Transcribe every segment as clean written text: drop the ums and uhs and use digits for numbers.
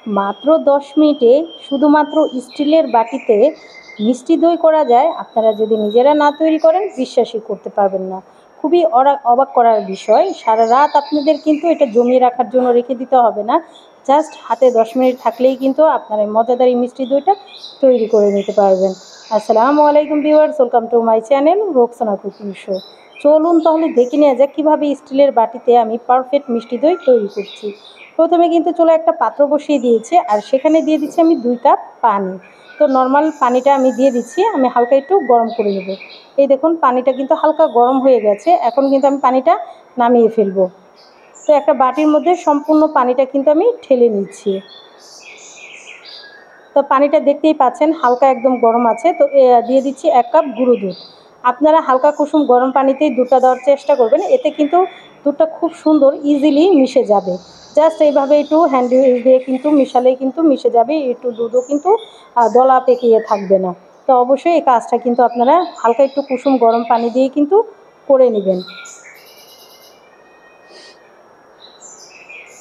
মাত্র 10 মিনিটে শুধুমাত্র স্টিলের বাটিতে মিষ্টি দই করা যায়। আপনারা যদি নিজেরা না তৈরি করেন বিশ্বাসই করতে পারবেন না। খুবই অবাক করার বিষয়। সারা রাত আপনাদের কিন্তু এটা জমিয়ে রাখার জন্য রেখে দিতে হবে না। জাস্ট হাতে 10 মিনিট থাকলেই কিন্তু আপনারা মজাদার এই মিষ্টি দইটা তৈরি করে নিতে পারবেন। আসসালামু আলাইকুম viewers, welcome to my channel Roksana cooking show. চলুন তাহলে দেখে নেওয়া যাক কীভাবে স্টিলের বাটিতে আমি পারফেক্ট মিষ্টি দই তৈরি করছি। প্রথমে কিন্তু চুলে একটা পাত্র বসিয়ে দিয়েছি, আর সেখানে দিয়ে দিচ্ছি আমি 2 কাপ পানি। তো নর্মাল পানিটা আমি দিয়ে দিচ্ছি, আমি হালকা একটু গরম করে নেব। এই দেখুন পানিটা কিন্তু হালকা গরম হয়ে গেছে। এখন কিন্তু আমি পানিটা নামিয়ে ফেলবো। তো একটা বাটির মধ্যে সম্পূর্ণ পানিটা কিন্তু আমি ঢেলে নিচ্ছি। তো পানিটা দেখতেই পাচ্ছেন হালকা একদম গরম আছে। তো দিয়ে দিচ্ছি 1 কাপ গুঁড়ো দুধ। আপনারা হালকা কুসুম গরম পানিতেই দুধটা দেওয়ার চেষ্টা করবেন, এতে কিন্তু দুধটা খুব সুন্দর ইজিলি মিশে যাবে। জাস্ট এইভাবে একটু হ্যান্ড দিয়ে কিন্তু মিশালেই কিন্তু মিশে যাবে, একটু দুধও কিন্তু দলা পেকিয়ে থাকবে না। তো অবশ্যই এই কাজটা কিন্তু আপনারা হালকা একটু কুসুম গরম পানি দিয়ে কিন্তু করে নেবেন।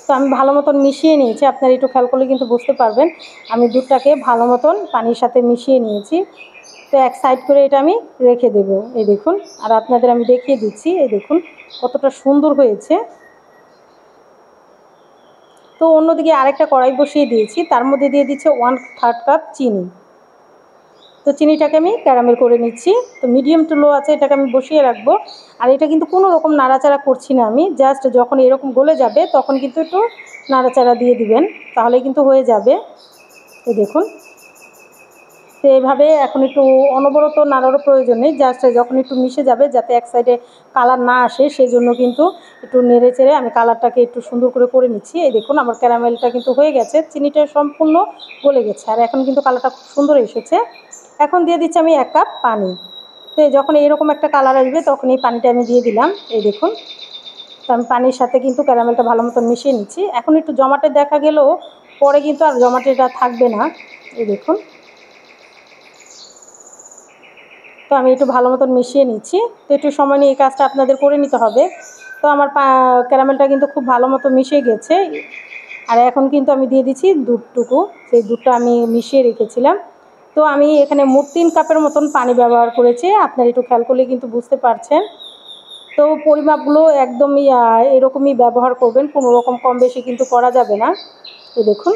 তো আমি ভালো মতন মিশিয়ে নিয়েছি, আপনারা একটু খেয়াল করলে কিন্তু বুঝতে পারবেন আমি দুধটাকে ভালো মতন পানির সাথে মিশিয়ে নিয়েছি। তো এক সাইড করে এটা আমি রেখে দেব। এই দেখুন, আর আপনাদের আমি দেখিয়ে দিচ্ছি, এই দেখুন কতটা সুন্দর হয়েছে। তো অন্যদিকে আরেকটা কড়াই বসিয়ে দিয়েছি, তার মধ্যে দিয়ে দিচ্ছে 1/3 কাপ চিনি। তো চিনিটাকে আমি ক্যারামেল করে নিচ্ছি। তো মিডিয়াম টু লো আছে এটাকে আমি বসিয়ে রাখবো। আর এটা কিন্তু কোনো রকম নাড়াচাড়া করছি না আমি, জাস্ট যখন এরকম গলে যাবে তখন কিন্তু একটু নাড়াচাড়া দিয়ে দিবেন, তাহলে কিন্তু হয়ে যাবে। এই দেখুন, তো এইভাবে এখন একটু অনবরত নাড়ারও প্রয়োজন নেই, জাস্ট যখন একটু মিশে যাবে যাতে এক সাইডে কালার না আসে সেই জন্য কিন্তু একটু নেড়ে চেড়ে আমি কালারটাকে একটু সুন্দর করে নিচ্ছি। এই দেখুন আমার ক্যারামেলটা কিন্তু হয়ে গেছে, চিনিটা সম্পূর্ণ গলে গেছে, আর এখন কিন্তু কালারটা খুব সুন্দর এসেছে। এখন দিয়ে দিচ্ছি আমি 1 কাপ পানি। তো যখন এইরকম একটা কালার আসবে তখন এই পানিটা আমি দিয়ে দিলাম। এই দেখুন, তো আমি পানির সাথে কিন্তু ক্যারামেলটা ভালো মতো মিশিয়ে নিচ্ছি। এখন একটু জমাটে দেখা গেলেও পরে কিন্তু আর জমাটেটা থাকবে না। এই দেখুন, তো আমি একটু ভালো মতন মিশিয়ে নিচ্ছি। তো একটু সময় নিয়ে এই কাজটা আপনাদের করে নিতে হবে। তো আমার ক্যারামেলটা কিন্তু খুব ভালো মতো মিশে গেছে। আর এখন কিন্তু আমি দিয়ে দিচ্ছি দুধটুকু, সেই দুধটা আমি মিশিয়ে রেখেছিলাম। তো আমি এখানে মোট 3 কাপের মতন পানি ব্যবহার করেছি, আপনারা একটু খেয়াল করলে কিন্তু বুঝতে পারছেন। তো পরিমাপগুলো একদমই এরকমই ব্যবহার করবেন, কোনো রকম কম বেশি কিন্তু করা যাবে না। তো দেখুন,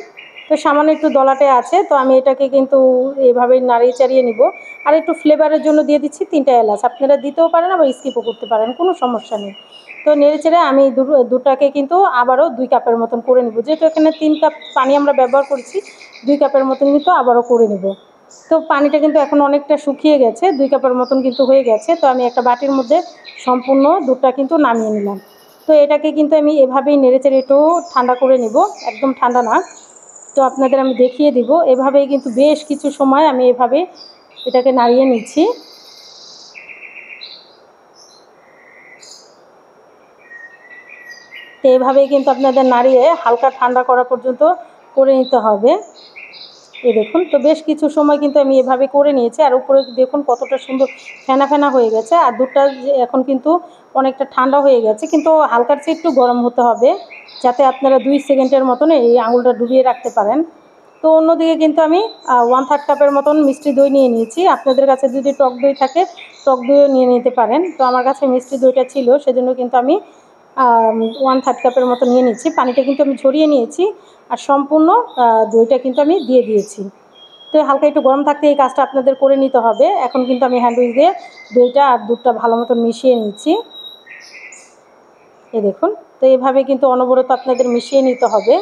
তো সামান্য একটু দলাটে আছে, তো আমি এটাকে কিন্তু এভাবেই নাড়িয়ে চাড়িয়ে নিব। আর একটু ফ্লেভারের জন্য দিয়ে দিচ্ছি 3টা এলাচ, আপনারা দিতেও পারেন আবার স্কিপও করতে পারেন, কোনো সমস্যা নেই। তো নেড়ে চেড়ে আমি দুধটাকে কিন্তু আবারও 2 কাপের মতন করে নেব, যেহেতু এখানে 3 কাপ পানি আমরা ব্যবহার করছি, 2 কাপের মতন কিন্তু আবারও করে নেব। তো পানিটা কিন্তু এখন অনেকটা শুকিয়ে গেছে, 2 কাপের মতন কিন্তু হয়ে গেছে। তো আমি একটা বাটির মধ্যে সম্পূর্ণ দুধটা কিন্তু নামিয়ে নিলাম। তো এটাকে কিন্তু আমি এভাবেই নেড়েচেড়ে একটু ঠান্ডা করে নেব, একদম ঠান্ডা না। তো আপনাদের আমি দেখিয়ে দিব, এভাবেই কিন্তু বেশ কিছু সময় আমি এভাবে এটাকে নাড়িয়ে নিচ্ছি। তো এভাবেই কিন্তু আপনাদের নাড়িয়ে হালকা ঠান্ডা করা পর্যন্ত করে নিতে হবে। এই দেখুন, তো বেশ কিছু সময় কিন্তু আমি এভাবে করে নিয়েছি, আর উপরে দেখুন কতটা সুন্দর ফেনা ফেনা হয়ে গেছে। আর দুধটা এখন কিন্তু অনেকটা ঠান্ডা হয়ে গেছে, কিন্তু হালকার চেয়ে একটু গরম হতে হবে, যাতে আপনারা 2 সেকেন্ডের মতন এই আঙুলটা ডুবিয়ে রাখতে পারেন। তো অন্যদিকে কিন্তু আমি 1/3 কাপের মতন মিষ্টি দই নিয়ে নিয়েছি। আপনাদের কাছে যদি টক দই থাকে টক দইও নিয়ে নিতে পারেন। তো আমার কাছে মিষ্টি দইটা ছিল, সেজন্য কিন্তু আমি 1/3 কাপের মতো নিয়ে নিচ্ছি। পানিটা কিন্তু আমি ঝরিয়ে নিয়েছি, আর সম্পূর্ণ দইটা কিন্তু আমি দিয়ে দিয়েছি। তো হালকা একটু গরম থাকতে এই কাজটা আপনাদের করে নিতে হবে। এখন কিন্তু আমি হ্যান্ড উইচ দিয়ে দইটা আর দুধটা ভালো মতো মিশিয়ে নিচ্ছি। এই দেখুন, তো এইভাবে কিন্তু অনবরত আপনাদের মিশিয়ে নিতে হবে,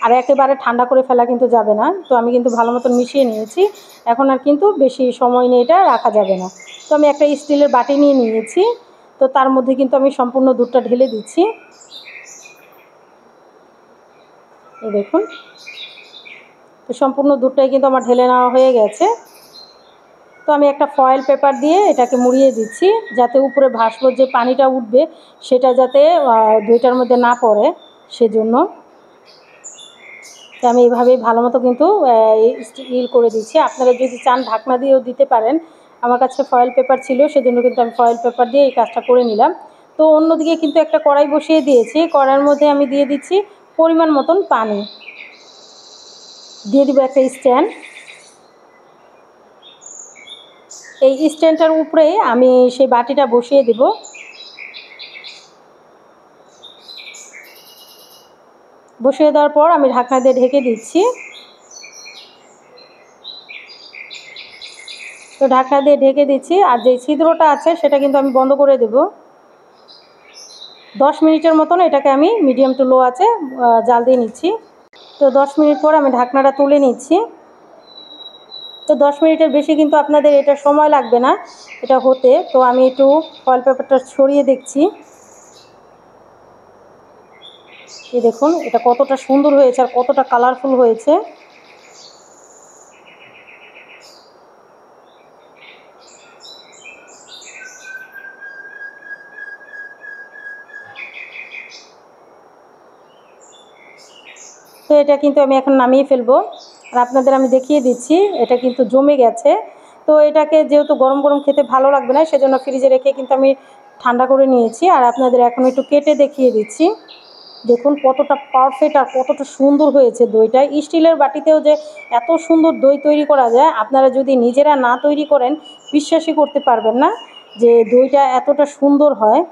আর একেবারে ঠান্ডা করে ফেলা কিন্তু যাবে না। তো আমি কিন্তু ভালো মতন মিশিয়ে নিয়েছি, এখন আর কিন্তু বেশি সময় নিয়ে এটা রাখা যাবে না। তো আমি একটা স্টিলের বাটি নিয়ে নিয়েছি, তো তার মধ্যে কিন্তু আমি সম্পূর্ণ দুধটা ঢেলে দিচ্ছি। এই দেখুন, তো সম্পূর্ণ দুধটাই কিন্তু আমার ঢেলে নেওয়া হয়ে গেছে। তো আমি একটা ফয়েল পেপার দিয়ে এটাকে মুড়িয়ে দিচ্ছি, যাতে উপরে ভাসবো যে পানিটা উঠবে সেটা যাতে দইটার মধ্যে না পড়ে, সেজন্য। তো আমি এইভাবেই ভালো মতো কিন্তু করে দিচ্ছি। আপনারা যদি চান ঢাকনা দিয়েও দিতে পারেন, আমার কাছে ফয়েল পেপার ছিল সেজন্য কিন্তু আমি ফয়েল পেপার দিয়ে এই কাজটা করে নিলাম। তো অন্যদিকে কিন্তু একটা কড়াই বসিয়ে দিয়েছি, কড়াইয়ের মধ্যে আমি দিয়ে দিচ্ছি পরিমাণ মতন পানি। দিয়ে দিব একটা স্ট্যান্ড। এই স্ট্যান্ডটার উপরে আমি সেই বাটিটা বসিয়ে দেব। বসিয়ে দেওয়ার পর আমি ঢাকনা দিয়ে ঢেকে দিচ্ছি। তো ঢাকনা দিয়ে ঢেকে দিচ্ছি, আর যে ছিদ্রটা আছে সেটা কিন্তু আমি বন্ধ করে দেব। 10 মিনিটের মতন এটাকে আমি মিডিয়াম টু লো আছে জাল দিয়ে নিচ্ছি। তো 10 মিনিট পর আমি ঢাকনাটা তুলে নিচ্ছি। তো 10 মিনিটের বেশি কিন্তু আপনাদের এটা সময় লাগবে না এটা হতে। তো আমি একটু ফয়েল পেপারটা ছড়িয়ে দেখছি। এই দেখুন এটা কতটা সুন্দর হয়েছে আর কতটা কালারফুল হয়েছে। তো এটা কিন্তু আমি এখন নামিয়ে ফেলবো। আর আপনাদের আমি দেখিয়ে দিচ্ছি এটা কিন্তু জমে গেছে। তো এটাকে যেহেতু গরম গরম খেতে ভালো লাগবে না, সেজন্য ফ্রিজে রেখে কিন্তু আমি ঠান্ডা করে নিয়েছি। আর আপনাদের এখন একটু কেটে দেখিয়ে দিচ্ছি। দেখুন কতটা পারফেক্ট আর কতটা সুন্দর হয়েছে দইটা। স্টিলের বাটিতেও যে এত সুন্দর দই তৈরি করা যায়, আপনারা যদি নিজেরা না তৈরি করেন বিশ্বাসই করতে পারবেন না যে দইটা এতটা সুন্দর হয়।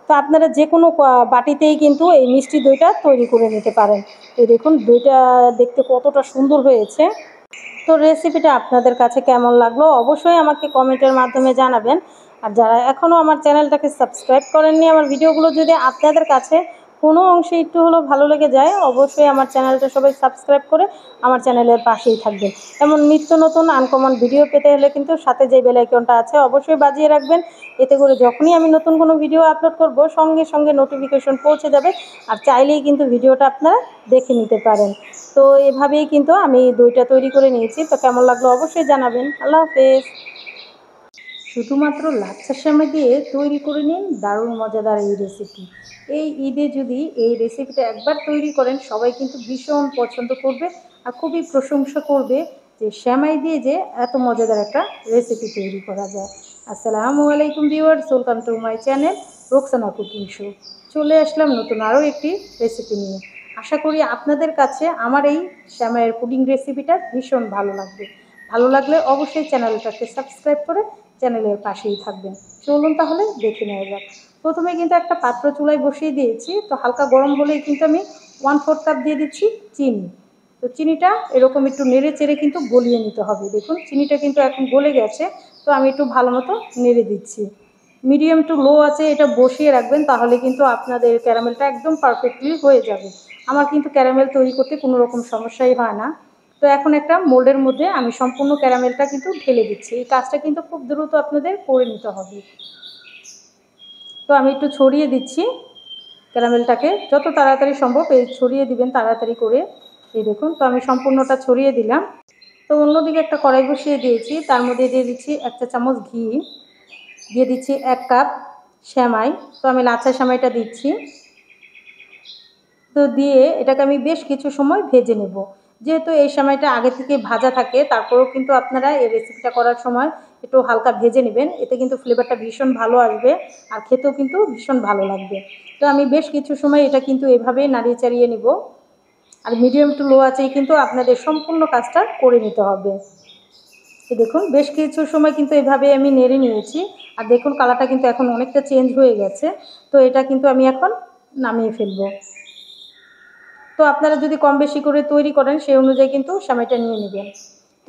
তো আপনারা যে কোনো বাটিতেই কিন্তু এই মিষ্টি দইটা তৈরি করে নিতে পারেন। এই দেখুন দইটা দেখতে কতটা সুন্দর হয়েছে। তো রেসিপিটা আপনাদের কাছে কেমন লাগলো অবশ্যই আমাকে কমেন্টের মাধ্যমে জানাবেন। আর যারা এখনও আমার চ্যানেলটাকে সাবস্ক্রাইব করেননি, আমার ভিডিওগুলো যদি আপনাদের কাছে কোনো অংশে একটু হলেও ভালো লেগে যায়, অবশ্যই আমার চ্যানেলটা সবাই সাবস্ক্রাইব করে আমার চ্যানেলের পাশেই থাকবেন। এমন নিত্য নতুন আনকমন ভিডিও পেতে হলে কিন্তু সাথে যে বেল আইকনটা আছে অবশ্যই বাজিয়ে রাখবেন। এতে করে যখনই আমি নতুন কোনো ভিডিও আপলোড করব সঙ্গে সঙ্গে নোটিফিকেশন পৌঁছে যাবে। আর চাইলেই কিন্তু ভিডিওটা আপনারা দেখে নিতে পারেন। তো এভাবেই কিন্তু আমি দইটা তৈরি করে নিয়েছি। তো কেমন লাগলো অবশ্যই জানাবেন। আল্লাহ হাফেজ। শুধুমাত্র লাচ্ছা সেমাই দিয়ে তৈরি করে নিন দারুণ মজাদার এই রেসিপি। এই ঈদে যদি এই রেসিপিটা একবার তৈরি করেন সবাই কিন্তু ভীষণ পছন্দ করবে আর খুবই প্রশংসা করবে যে সেমাই দিয়ে যে এত মজাদার একটা রেসিপি তৈরি করা যায়। আসসালামু আলাইকুম viewers, welcome to my channel Roksana cooking show. চলে আসলাম নতুন আরও একটি রেসিপি নিয়ে। আশা করি আপনাদের কাছে আমার এই সেমাইয়ের পুডিং রেসিপিটা ভীষণ ভালো লাগবে। ভালো লাগলে অবশ্যই চ্যানেলটাকে সাবস্ক্রাইব করে চ্যানেলের পাশেই থাকবেন। চলুন তাহলে দেখে নেওয়া যাক। প্রথমে কিন্তু একটা পাত্র চুলায় বসিয়ে দিয়েছি। তো হালকা গরম হলেই কিন্তু আমি 1/4 কাপ দিয়ে দিচ্ছি চিনি। তো চিনিটা এরকম একটু নেড়ে চেড়ে কিন্তু গলিয়ে নিতে হবে। দেখুন চিনিটা কিন্তু এখন গলে গেছে। তো আমি একটু ভালো মতো নেড়ে দিচ্ছি। মিডিয়াম টু লো আছে এটা বসিয়ে রাখবেন, তাহলে কিন্তু আপনাদের ক্যারামেলটা একদম পারফেক্টলি হয়ে যাবে। আমার কিন্তু ক্যারামেল তৈরি করতে কোনো রকম সমস্যাই হয় না। তো এখন একটা মোল্ডের মধ্যে আমি সম্পূর্ণ ক্যারামেলটা কিন্তু ঢেলে দিচ্ছি। এই কাজটা কিন্তু খুব দ্রুত আপনাদের করে নিতে হবে। তো আমি একটু ছড়িয়ে দিচ্ছি ক্যারামেলটাকে, যত তাড়াতাড়ি সম্ভব এই ছড়িয়ে দিবেন তাড়াতাড়ি করে। এই দেখুন তো আমি সম্পূর্ণটা ছড়িয়ে দিলাম। তো অন্যদিকে একটা কড়াই বসিয়ে দিয়েছি, তার মধ্যে দিয়ে দিচ্ছি 1 চা চামচ ঘি, দিয়ে দিচ্ছি 1 কাপ সেমাই। তো আমি লাচ্ছা সেমাইটা দিচ্ছি। তো দিয়ে এটাকে আমি বেশ কিছু সময় ভেজে নেব। যেহেতু এই সেমাইটা আগে থেকে ভাজা থাকে, তারপরেও কিন্তু আপনারা এই রেসিপিটা করার সময় একটু হালকা ভেজে নেবেন। এতে কিন্তু ফ্লেভারটা ভীষণ ভালো আসবে আর খেতেও কিন্তু ভীষণ ভালো লাগবে। তো আমি বেশ কিছু সময় এটা কিন্তু এভাবেই নাড়িয়ে চাড়িয়ে নেব। আর মিডিয়াম টু লো আঁচেই কিন্তু আপনাদের সম্পূর্ণ কাজটা করে নিতে হবে। দেখুন বেশ কিছু সময় কিন্তু এভাবে আমি নেড়ে নিয়েছি। আর দেখুন কালারটা কিন্তু এখন অনেকটা চেঞ্জ হয়ে গেছে। তো এটা কিন্তু আমি এখন নামিয়ে ফেলবো। তো আপনারা যদি কম বেশি করে তৈরি করেন সেই অনুযায়ী কিন্তু সেমাইটা নিয়ে নেবেন।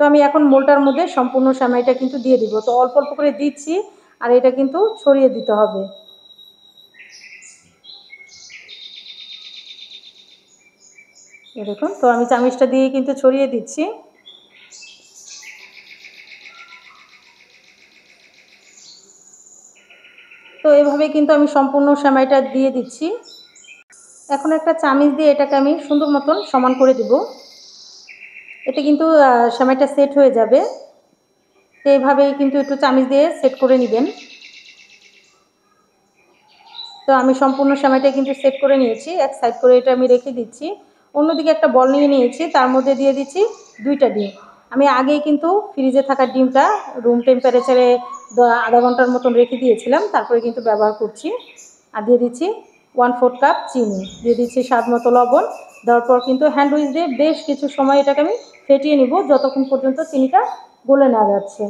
তো আমি এখন মোলটার মধ্যে সম্পূর্ণ সেমাইটা কিন্তু দিয়ে দিব। তো অল্প অল্প করে দিচ্ছি আর এটা কিন্তু ছড়িয়ে দিতে হবে। এই দেখুন তো আমি চামচটা দিয়ে কিন্তু ছড়িয়ে দিচ্ছি। তো এভাবে কিন্তু আমি সম্পূর্ণ সেমাইটা দিয়ে দিচ্ছি। এখন একটা চামচ দিয়ে এটাকে আমি সুন্দর মতন সমান করে দেব। এতে কিন্তু সেমাইটা সেট হয়ে যাবে। তো এইভাবেই কিন্তু একটু চামচ দিয়ে সেট করে নেবেন। তো আমি সম্পূর্ণ সেমাইটা কিন্তু সেট করে নিয়েছি। এক সাইড করে এটা আমি রেখে দিচ্ছি। অন্যদিকে একটা বল নিয়ে নিয়েছি, তার মধ্যে দিয়ে দিচ্ছি 2টা ডিম। আমি আগেই কিন্তু ফ্রিজে থাকা ডিমটা রুম টেম্পারেচারে আধা ঘন্টার মতন রেখে দিয়েছিলাম, তারপরে কিন্তু ব্যবহার করছি। আর দিয়ে দিচ্ছি 1/4 কাপ চিনি, দিয়ে দিচ্ছি স্বাদ মতো লবণ, দেওয়ার পর কিন্তু হ্যান্ড উইচ দিয়ে বেশ কিছু সময় এটাকে আমি ফেটিয়ে নিব, যতক্ষণ পর্যন্ত চিনিটা গলে না যাচ্ছে।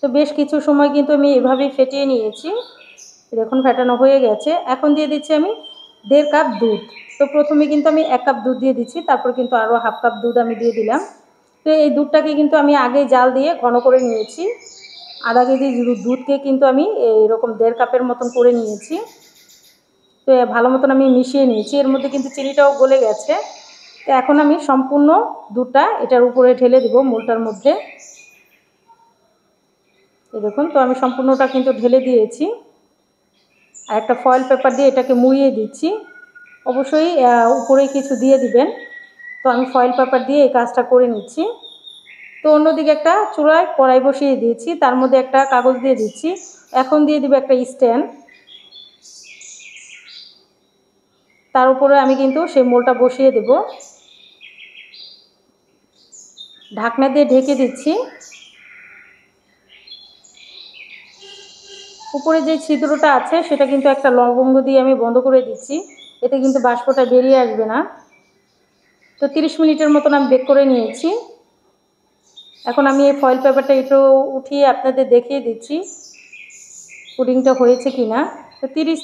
তো বেশ কিছু সময় কিন্তু আমি এভাবেই ফেটিয়ে নিয়েছি। দেখুন ফেটানো হয়ে গেছে। এখন দিয়ে দিচ্ছি আমি 1.5 কাপ দুধ। তো প্রথমে কিন্তু আমি 1 কাপ দুধ দিয়ে দিচ্ছি, তারপর কিন্তু আরও 1/2 কাপ দুধ আমি দিয়ে দিলাম। তো এই দুধটাকে কিন্তু আমি আগেই জাল দিয়ে ঘন করে নিয়েছি। আধা কেজি দুধকে কিন্তু আমি এইরকম 1.5 কাপের মতন করে নিয়েছি। তো ভালো মতন আমি মিশিয়ে নিয়েছি, এর মধ্যে কিন্তু চিনিটাও গলে গেছে। তো এখন আমি সম্পূর্ণ দুধটা এটার উপরে ঢেলে দেব মোলটার মধ্যে। এই দেখুন, তো আমি সম্পূর্ণটা কিন্তু ঢেলে দিয়েছি। আর একটা ফয়েল পেপার দিয়ে এটাকে মুড়িয়ে দিচ্ছি। অবশ্যই উপরে কিছু দিয়ে দিবেন। তো আমি ফয়েল পেপার দিয়ে এই কাজটা করে নিচ্ছি। তো অন্যদিকে একটা চুলায় কড়াই বসিয়ে দিয়েছি, তার মধ্যে একটা কাগজ দিয়ে দিচ্ছি। এখন দিয়ে দিব একটা স্ট্যান্ড, তার উপরে আমি কিন্তু সেই মোলটা বসিয়ে দেব। ঢাকনা দিয়ে ঢেকে দিচ্ছি। উপরে যে ছিদ্রটা আছে সেটা কিন্তু একটা লবঙ্গ দিয়ে আমি বন্ধ করে দিচ্ছি, এতে কিন্তু বাষ্পটা বেরিয়ে আসবে না। তো 30 মিনিটের মতন আমি বেক করে নিয়েছি। এখন আমি এই ফয়েল পেপারটা একটু উঠিয়ে আপনাদের দেখিয়ে দিচ্ছি পুডিংটা হয়েছে কি না। তো 20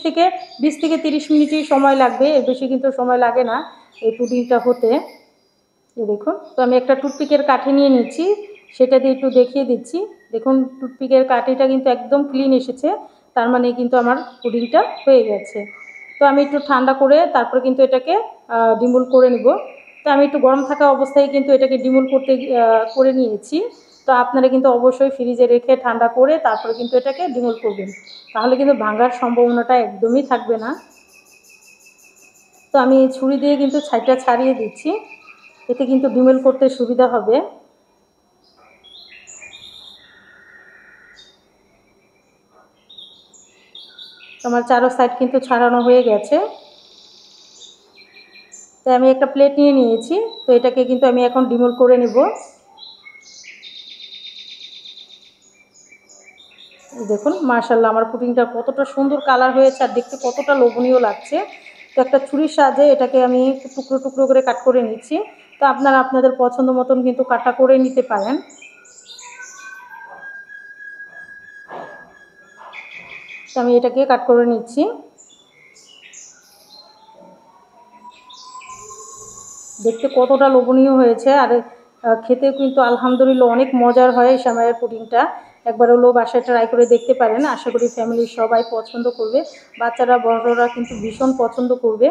থেকে 30 মিনিটই সময় লাগবে, এর বেশি কিন্তু সময় লাগে না এই পুডিংটা হতে। এই দেখুন, তো আমি একটা টুথপিকের কাঠি নিয়ে নিচ্ছি, সেটা দিয়ে একটু দেখিয়ে দিচ্ছি। দেখুন টুথপিকের কাঠিটা কিন্তু একদম ক্লিন এসেছে, তার মানে কিন্তু আমার পুডিংটা হয়ে গেছে। তো আমি একটু ঠান্ডা করে তারপরে কিন্তু এটাকে ডিমোল্ড করে নিব। তো আমি একটু গরম থাকা অবস্থায় কিন্তু এটাকে ডিমোল্ড করে নিয়েছি। তো আপনারা কিন্তু অবশ্যই ফ্রিজে রেখে ঠান্ডা করে তারপরে কিন্তু এটাকে ডিমোল্ড করবেন, তাহলে কিন্তু ভাঙার সম্ভাবনাটা একদমই থাকবে না। তো আমি ছুরি দিয়ে কিন্তু ছাইটা ছাড়িয়ে দিচ্ছি, এতে কিন্তু ডিমোল্ড করতে সুবিধা হবে। আমার চারো সাইড কিন্তু ছাড়ানো হয়ে গেছে। তাই আমি একটা প্লেট নিয়ে নিয়েছি, তো এটাকে কিন্তু আমি এখন ডিমোল্ড করে নেব। দেখুন মাশাআল্লাহ আমার পুডিংটা কতটা সুন্দর কালার হয়েছে আর দেখতে কতটা লোভনীয় লাগছে। তো একটা ছুরির সাহায্যে এটাকে আমি টুকরো টুকরো করে কাট করে নিচ্ছি। তো আপনারা আপনাদের পছন্দ মতন কিন্তু কাটা করে নিতে পারেন। তো আমি এটাকে কাট করে নিচ্ছি। দেখতে কতটা লোভনীয় হয়েছে আর খেতে কিন্তু আলহামদুলিল্লাহ অনেক মজার হয় এই সেমাইয়ের পুডিংটা। একবার হলেও বাসায় ট্রাই করে দেখতে পারেন, আশা করি ফ্যামিলির সবাই পছন্দ করবে। বাচ্চারা বড়রা কিন্তু ভীষণ পছন্দ করবে।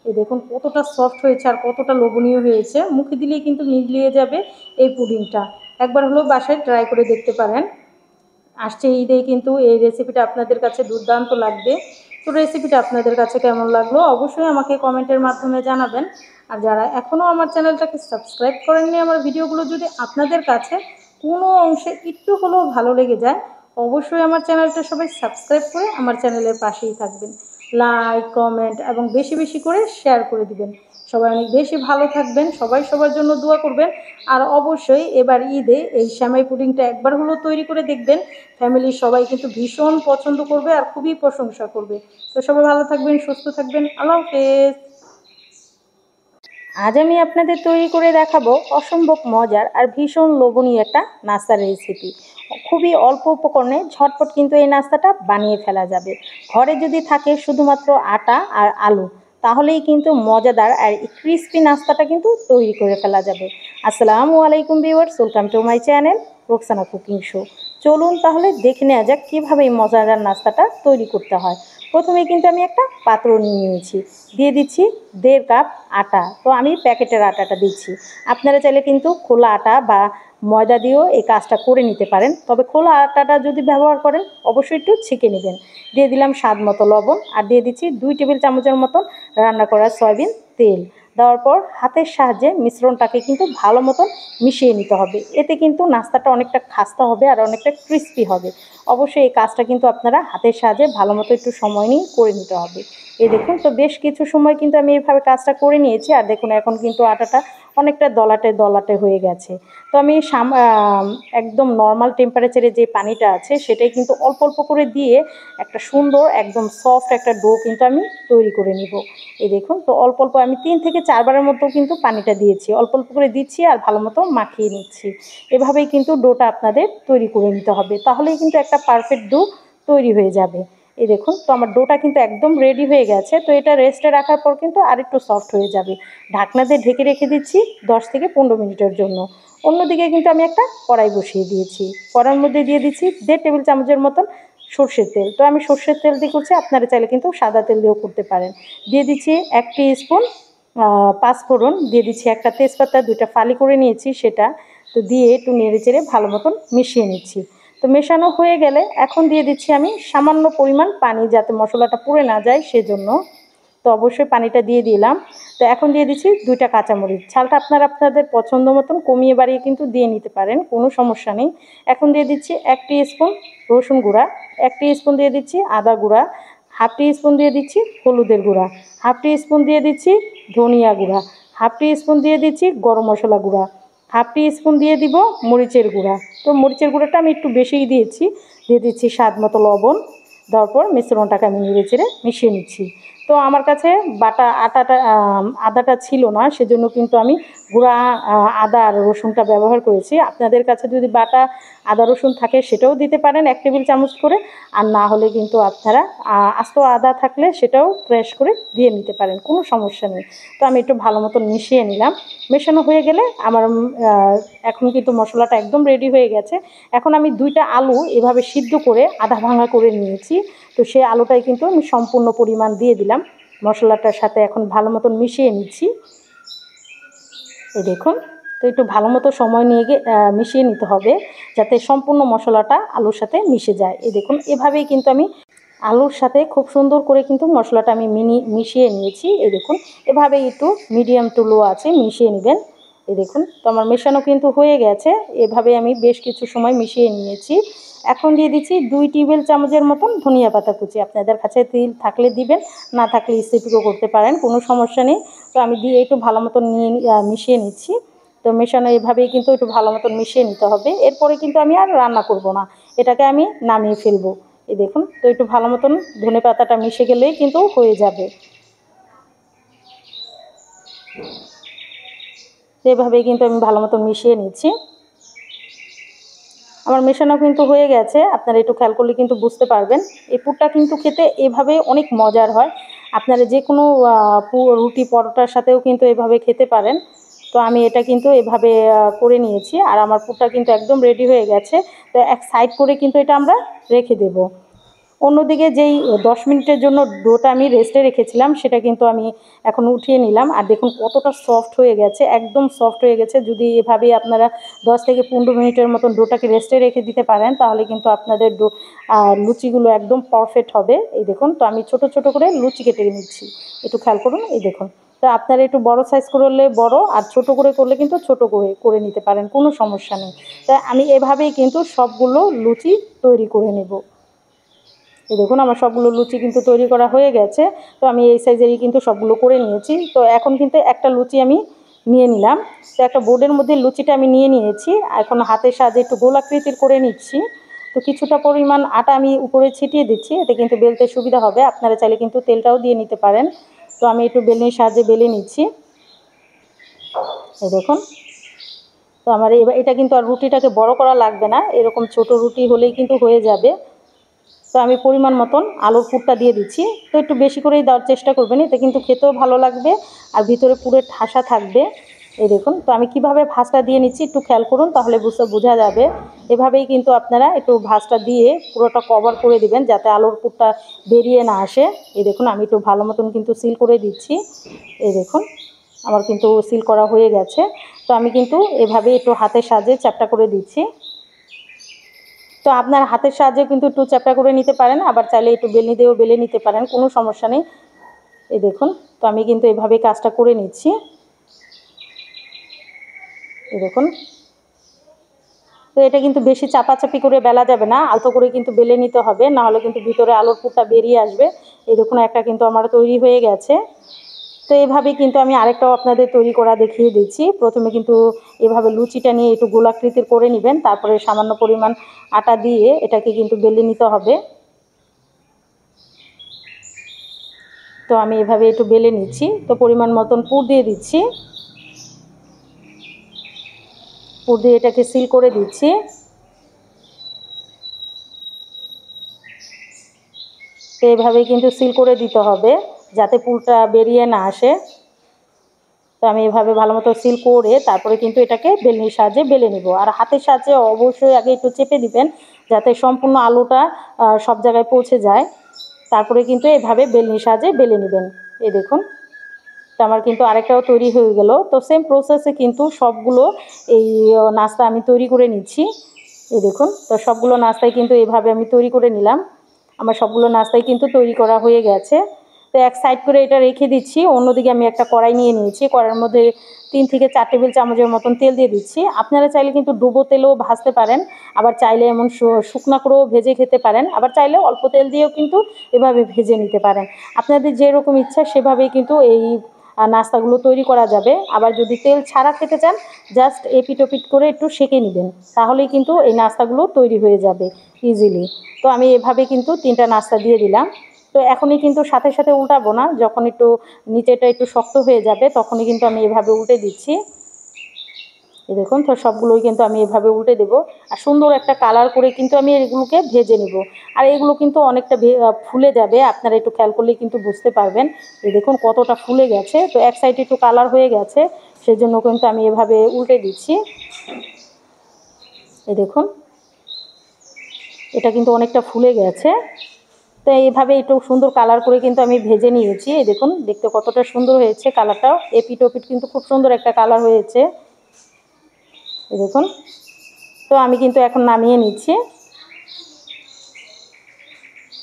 এই দেখুন কতটা সফট হয়েছে আর কতটা লোভনীয় হয়েছে, মুখে দিলেই কিন্তু মিলিয়ে যাবে এই পুডিংটা। একবার হলেও বাসায় ট্রাই করে দেখতে পারেন। আসছে ঈদে কিন্তু এই রেসিপিটা আপনাদের কাছে দুর্দান্ত লাগবে। তো রেসিপিটা আপনাদের কাছে কেমন লাগলো অবশ্যই আমাকে কমেন্টের মাধ্যমে জানাবেন। আর যারা এখনও আমার চ্যানেলটাকে সাবস্ক্রাইব করেননি, আমার ভিডিওগুলো যদি আপনাদের কাছে কোনো অংশে একটু হলেও ভালো লেগে যায়, অবশ্যই আমার চ্যানেলটা সবাই সাবস্ক্রাইব করে আমার চ্যানেলের পাশেই থাকবেন। লাইক কমেন্ট এবং বেশি বেশি করে শেয়ার করে দিবেন। সবাই অনেক বেশি ভালো থাকবেন, সবাই সবার জন্য দোয়া করবেন। আর অবশ্যই এবার ঈদে এই সেমাই পুডিংটা একবার হলেও তৈরি করে দেখবেন, ফ্যামিলির সবাই কিন্তু ভীষণ পছন্দ করবে আর খুবই প্রশংসা করবে। তো সবাই ভালো থাকবেন, সুস্থ থাকবেন, আল্লাহ হাফেজ। আজ আমি আপনাদের তৈরি করে দেখাবো অসম্ভব মজার আর ভীষণ লোভনীয় একটা নাস্তার রেসিপি। খুবই অল্প উপকরণে ঝটপট কিন্তু এই নাস্তাটা বানিয়ে ফেলা যাবে। ঘরে যদি থাকে শুধুমাত্র আটা আর আলু, তাহলেই কিন্তু মজাদার আর ক্রিস্পি নাস্তাটা কিন্তু তৈরি করে ফেলা যাবে। আসসালামু আলাইকুম viewers, welcome to my channel Roksana cooking show. চলুন তাহলে দেখে নেওয়া যাক কীভাবে এই মজাদার নাস্তাটা তৈরি করতে হয়। প্রথমে কিন্তু আমি একটা পাত্র নিয়ে নিয়েছি, দিয়ে দিচ্ছি 1.5 কাপ আটা। তো আমি প্যাকেটের আটাটা দিচ্ছি, আপনারা চাইলে কিন্তু খোলা আটা বা ময়দা দিয়েও এই কাজটা করে নিতে পারেন, তবে খোলা আটাটা যদি ব্যবহার করেন অবশ্যই একটু ছেঁকে নেবেন। দিয়ে দিলাম স্বাদ মতো লবণ আর দিয়ে দিচ্ছি 2 টেবিল চামচের মতন রান্না করা সয়াবিন তেল। দেওয়ার পর হাতের সাহায্যে মিশ্রণটাকে কিন্তু ভালো মতন মিশিয়ে নিতে হবে, এতে কিন্তু নাস্তাটা অনেকটা খাস্তা হবে আর অনেকটা ক্রিস্পি হবে। অবশ্যই এই কাজটা কিন্তু আপনারা হাতের সাহায্যে ভালো মতো একটু সময় নিয়ে করে নিতে হবে। এই দেখুন, তো বেশ কিছু সময় কিন্তু আমি এইভাবে কাজটা করে নিয়েছি। আর দেখুন এখন কিন্তু আটাটা অনেকটা দলাটে দলাটে হয়ে গেছে। তো আমি একদম নর্মাল টেম্পারেচারে যে পানিটা আছে সেটাই কিন্তু অল্প অল্প করে দিয়ে একটা সুন্দর একদম সফট একটা ডো কিন্তু আমি তৈরি করে নিব। এই দেখুন, তো অল্প অল্প আমি 3 থেকে 4 বারের মতো কিন্তু পানিটা দিয়েছি, অল্প অল্প করে দিচ্ছি আর ভালো মতো মাখিয়ে নিচ্ছি। এভাবেই কিন্তু ডোটা আপনাদের তৈরি করে নিতে হবে, তাহলেই কিন্তু একটা পারফেক্ট ডো তৈরি হয়ে যাবে। এই দেখুন, তো আমার ডোটা কিন্তু একদম রেডি হয়ে গেছে। তো এটা রেস্টে রাখার পর কিন্তু আরেকটু সফট হয়ে যাবে। ঢাকনা দিয়ে ঢেকে রেখে দিচ্ছি 10 থেকে 15 মিনিটের জন্য। অন্যদিকে কিন্তু আমি একটা কড়াই বসিয়ে দিয়েছি। কড়াইয়ের মধ্যে দিয়ে দিচ্ছি 1.5 টেবিল চামচের মতন সর্ষের তেল। তো আমি সর্ষের তেল দিয়ে করছি, আপনারা চাইলে কিন্তু সাদা তেল দিয়েও করতে পারেন। দিয়ে দিচ্ছি 1 টিস্পুন পাঁচফোড়ন, দিয়ে দিচ্ছি একটা তেজপাতা, 2টা ফালি করে নিয়েছি সেটা। তো দিয়ে একটু নেড়ে চেড়ে ভালো মতন মিশিয়ে নিচ্ছি। তো মেশানো হয়ে গেলে এখন দিয়ে দিচ্ছি আমি সামান্য পরিমাণ পানি, যাতে মশলাটা পুড়ে না যায় সেজন্য। তো অবশ্যই পানিটা দিয়ে দিলাম। তো এখন দিয়ে দিচ্ছি 2টা কাঁচামরিচ। ঝালটা আপনারা আপনাদের পছন্দ মতন কমিয়ে বাড়িয়ে কিন্তু দিয়ে নিতে পারেন, কোনো সমস্যা নেই। এখন দিয়ে দিচ্ছি 1 টিস্পুন রসুন গুঁড়া, 1 টিস্পুন দিয়ে দিচ্ছি আদা গুঁড়া, হাফ টিস্পুন দিয়ে দিচ্ছি হলুদের গুঁড়া, হাফ টিস্পুন দিয়ে দিচ্ছি ধনিয়া গুঁড়া, হাফ টিস্পুন দিয়ে দিচ্ছি গরম মশলা গুঁড়া, হাফ টিস্পুন দিয়ে দিব মরিচের গুঁড়া। তো মরিচের গুঁড়াটা আমি একটু বেশিই দিয়েছি। দিয়ে দিচ্ছি স্বাদ মতো লবণ। দেওয়ার পর মিশ্রণটাকে আমি নেড়ে চেড়ে মিশিয়ে নিচ্ছি। তো আমার কাছে বাটা আদাটা ছিল না, সেজন্য কিন্তু আমি গুঁড়া আদা আর রসুনটা ব্যবহার করেছি। আপনাদের কাছে যদি বাটা আদা রসুন থাকে সেটাও দিতে পারেন 1 টেবিল চামচ করে। আর না হলে কিন্তু আপনারা আস্ত আদা থাকলে সেটাও ক্র্যাশ করে দিয়ে নিতে পারেন, কোনো সমস্যা নেই। তো আমি একটু ভালো মতো মিশিয়ে নিলাম। মেশানো হয়ে গেলে আমার এখন কিন্তু মশলাটা একদম রেডি হয়ে গেছে। এখন আমি 2টা আলু এভাবে সিদ্ধ করে আধা ভাঙা করে নিয়েছি। তো সেই আলুটাই কিন্তু আমি সম্পূর্ণ পরিমাণ দিয়ে দিলাম মশলাটার সাথে। এখন ভালো মতন মিশিয়ে নিচ্ছি। এই দেখুন, তো একটু ভালো মতো সময় নিয়ে মিশিয়ে নিতে হবে, যাতে সম্পূর্ণ মশলাটা আলুর সাথে মিশে যায়। এই দেখুন, এভাবেই কিন্তু আমি আলুর সাথে খুব সুন্দর করে কিন্তু মশলাটা আমি মিশিয়ে নিয়েছি। এই দেখুন, এভাবে একটু মিডিয়াম টু লো আছে মিশিয়ে নেবেন। এই দেখুন, তো আমার মেশানো কিন্তু হয়ে গেছে। এভাবে আমি বেশ কিছু সময় মিশিয়ে নিয়েছি। এখন দিয়ে দিচ্ছি 2 টেবিল চামচের মতন ধনিয়া পাতা কুচি। আপনাদের কাছে তিল থাকলে দিবেন, না থাকলে স্কিপও করতে পারেন, কোনো সমস্যা নেই। তো আমি দিয়ে একটু ভালো মতন মিশিয়ে নিচ্ছি। তো মেশানো এভাবেই কিন্তু একটু ভালো মতন মিশিয়ে নিতে হবে। এরপরে কিন্তু আমি আর রান্না করব না, এটাকে আমি নামিয়ে ফেলবো। এই দেখুন, তো একটু ভালো মতন ধনে পাতাটা মিশে গেলেই কিন্তু হয়ে যাবে। তো এভাবেই কিন্তু আমি ভালো মতন মিশিয়ে নিচ্ছি। আমার মেশানো কিন্তু হয়ে গেছে, আপনারা একটু খেয়াল করলে কিন্তু বুঝতে পারবেন। এই পুরটা কিন্তু খেতে এভাবে অনেক মজার হয়। আপনারা যে কোনো রুটি পরোটার সাথেও কিন্তু এভাবে খেতে পারেন। তো আমি এটা কিন্তু এভাবে করে নিয়েছি। আর আমার পুরটা কিন্তু একদম রেডি হয়ে গেছে। তো এক সাইড করে কিন্তু এটা আমরা রেখে দেব। অন্যদিকে যেই 10 মিনিটের জন্য ডোটা আমি রেস্টে রেখেছিলাম সেটা কিন্তু আমি এখন উঠিয়ে নিলাম। আর দেখুন কতটা সফট হয়ে গেছে, একদম সফট হয়ে গেছে। যদি এভাবেই আপনারা 10 থেকে 15 মিনিটের মতন ডোটাকে রেস্টে রেখে দিতে পারেন, তাহলে কিন্তু আপনাদের লুচিগুলো একদম পারফেক্ট হবে। এই দেখুন, তো আমি ছোট ছোট করে লুচি কেটে নিচ্ছি, একটু খেয়াল করুন। এই দেখুন, তো আপনারা একটু বড় সাইজ করলে বড়, আর ছোট করে করলে কিন্তু ছোট করে করে নিতে পারেন, কোনো সমস্যা নেই। তাই আমি এভাবেই কিন্তু সবগুলো লুচি তৈরি করে নেব। এই দেখুন, আমার সবগুলো লুচি কিন্তু তৈরি করা হয়ে গেছে। তো আমি এই সাইজেরই কিন্তু সবগুলো করে নিয়েছি। তো এখন কিন্তু একটা লুচি আমি নিয়ে নিলাম। তো একটা বোর্ডের মধ্যে লুচিটা আমি নিয়ে নিয়েছি। এখন হাতের সাহায্যে একটু গোলাকৃতির করে নিচ্ছি। তো কিছুটা পরিমাণ আটা আমি উপরে ছিটিয়ে দিচ্ছি, এতে কিন্তু বেলতে সুবিধা হবে। আপনারা চাইলে কিন্তু তেলটাও দিয়ে নিতে পারেন। তো আমি একটু বেলনির সাহায্যে বেলে নিচ্ছি। এই দেখুন, তো আমার এটা কিন্তু আর রুটিটাকে বড় করা লাগবে না, এরকম ছোট রুটি হলেই কিন্তু হয়ে যাবে। তো আমি পরিমাণ মতন আলুর পুরটা দিয়ে দিচ্ছি। তো একটু বেশি করেই দেওয়ার চেষ্টা করবেন, এতে কিন্তু খেতেও ভালো লাগবে আর ভিতরে পুরো ঠাসা থাকবে। এই দেখুন, তো আমি কিভাবে ভাঁজটা দিয়ে নিচ্ছি একটু খেয়াল করুন, তাহলে বোঝা যাবে। এভাবেই কিন্তু আপনারা একটু ভাঁজটা দিয়ে পুরোটা কভার করে দিবেন, যাতে আলুর পুরটা বেরিয়ে না আসে। এই দেখুন, আমি একটু ভালো মতন কিন্তু সিল করে দিচ্ছি। এই দেখুন, আমার কিন্তু সিল করা হয়ে গেছে। তো আমি কিন্তু এভাবে একটু হাতের সাহায্যে চ্যাপ্টা করে দিচ্ছি। তো আপনার হাতের সাহায্যে কিন্তু একটু চ্যাপ্টা করে নিতে পারেন, আবার চাইলে একটু বেলনি দিয়েও বেলে নিতে পারেন, কোনো সমস্যা নেই। এই দেখুন, তো আমি কিন্তু এভাবেই কাজটা করে নিচ্ছি। এই দেখুন, তো এটা কিন্তু বেশি চাপাচাপি করে বেলা যাবে না, আলতো করে কিন্তু বেলে নিতে হবে, না হলে কিন্তু ভিতরে আলুর পুরটা বেরিয়ে আসবে। এই দেখুন একটা কিন্তু আমার তৈরি হয়ে গেছে। তো এভাবে কিন্তু আমি আরেকটাও আপনাদের তৈরি করা দেখিয়ে দিচ্ছি। প্রথমে কিন্তু এভাবে লুচিটা নিয়ে একটু গোলাকৃতির করে নেবেন, তারপরে সামান্য পরিমাণ আটা দিয়ে এটাকে কিন্তু বেলে নিতে হবে। তো আমি এভাবে একটু বেলে নিচ্ছি। তো পরিমাণ মতন পুর দিয়ে দিচ্ছি, পুর দিয়ে এটাকে সিল করে দিচ্ছি। তো এভাবেই কিন্তু সিল করে দিতে হবে যাতে পুরটা বেরিয়ে না আসে। তো আমি এভাবে ভালো মতো সিল করে তারপরে কিন্তু এটাকে বেলনির সাহায্যে বেলে নেব। আর হাতের সাহায্যে অবশ্যই আগে একটু চেপে দিবেন যাতে সম্পূর্ণ আলুটা সব জায়গায় পৌঁছে যায়। তারপরে কিন্তু এভাবে বেলনির সাহায্যে বেলে নেবেন। এই দেখুন, তো আমার কিন্তু আরেকটাও তৈরি হয়ে গেল। তো সেম প্রসেসে কিন্তু সবগুলো এই নাস্তা আমি তৈরি করে নিচ্ছি। এই দেখুন, তো সবগুলো নাস্তাই কিন্তু এভাবে আমি তৈরি করে নিলাম। আমার সবগুলো নাস্তাই কিন্তু তৈরি করা হয়ে গেছে। তো এক সাইড করে এটা রেখে দিচ্ছি। অন্যদিকে আমি একটা কড়াই নিয়ে নিয়েছি। কড়াইয়ের মধ্যে 3 থেকে 4 টেবিল চামচের মতন তেল দিয়ে দিচ্ছি। আপনারা চাইলে কিন্তু ডুবো তেলেও ভাজতে পারেন, আবার চাইলে এমন শুকনা করেও ভেজে খেতে পারেন, আবার চাইলে অল্প তেল দিয়েও কিন্তু এভাবে ভেজে নিতে পারেন। আপনাদের যেরকম ইচ্ছা সেভাবেই কিন্তু এই নাস্তাগুলো তৈরি করা যাবে। আবার যদি তেল ছাড়া খেতে চান, জাস্ট এপিট ওপিট করে একটু সেঁকে নেবেন, তাহলেই কিন্তু এই নাস্তাগুলো তৈরি হয়ে যাবে ইজিলি। তো আমি এভাবে কিন্তু 3টা নাস্তা দিয়ে দিলাম। তো এখনই কিন্তু সাথে সাথে উল্টাবো না, যখন একটু নিচেটা একটু শক্ত হয়ে যাবে তখনই কিন্তু আমি এভাবে উল্টে দিচ্ছি। এই দেখুন, তো সবগুলোই কিন্তু আমি এভাবে উল্টে দেবো। আর সুন্দর একটা কালার করে কিন্তু আমি এগুলোকে ভেজে নেব। আর এগুলো কিন্তু অনেকটা ফুলে যাবে, আপনারা একটু খেয়াল করলে কিন্তু বুঝতে পারবেন। এই দেখুন কতটা ফুলে গেছে। তো এক সাইডে একটু কালার হয়ে গেছে, সেজন্য কিন্তু আমি এভাবে উল্টে দিচ্ছি। এই দেখুন, এটা কিন্তু অনেকটা ফুলে গেছে। তো এইভাবে একটু সুন্দর কালার করে কিন্তু আমি ভেজে নিয়েছি। এই দেখুন দেখতে কতটা সুন্দর হয়েছে, কালারটাও এপিট ওপিট কিন্তু খুব সুন্দর একটা কালার হয়েছে। এই দেখুন, তো আমি কিন্তু এখন নামিয়ে নিচ্ছি।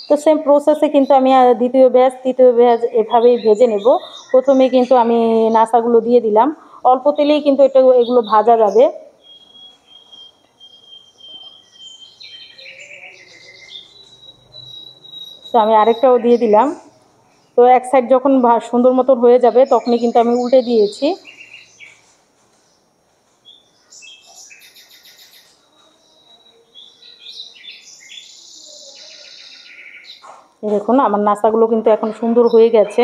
তো সেম প্রসেসে কিন্তু আমি দ্বিতীয় ব্যাচ তৃতীয় ব্যাচ এভাবেই ভেজে নেব। প্রথমে কিন্তু আমি নাস্তাগুলো দিয়ে দিলাম, অল্প তেলেই কিন্তু এগুলো ভাজা যাবে। তো আমি আরেকটাও দিয়ে দিলাম। তো এক সাইড যখন সুন্দর মতন হয়ে যাবে তখনই কিন্তু আমি উল্টে দিয়েছি। দেখুন আমার নাস্তাগুলো কিন্তু এখন সুন্দর হয়ে গেছে,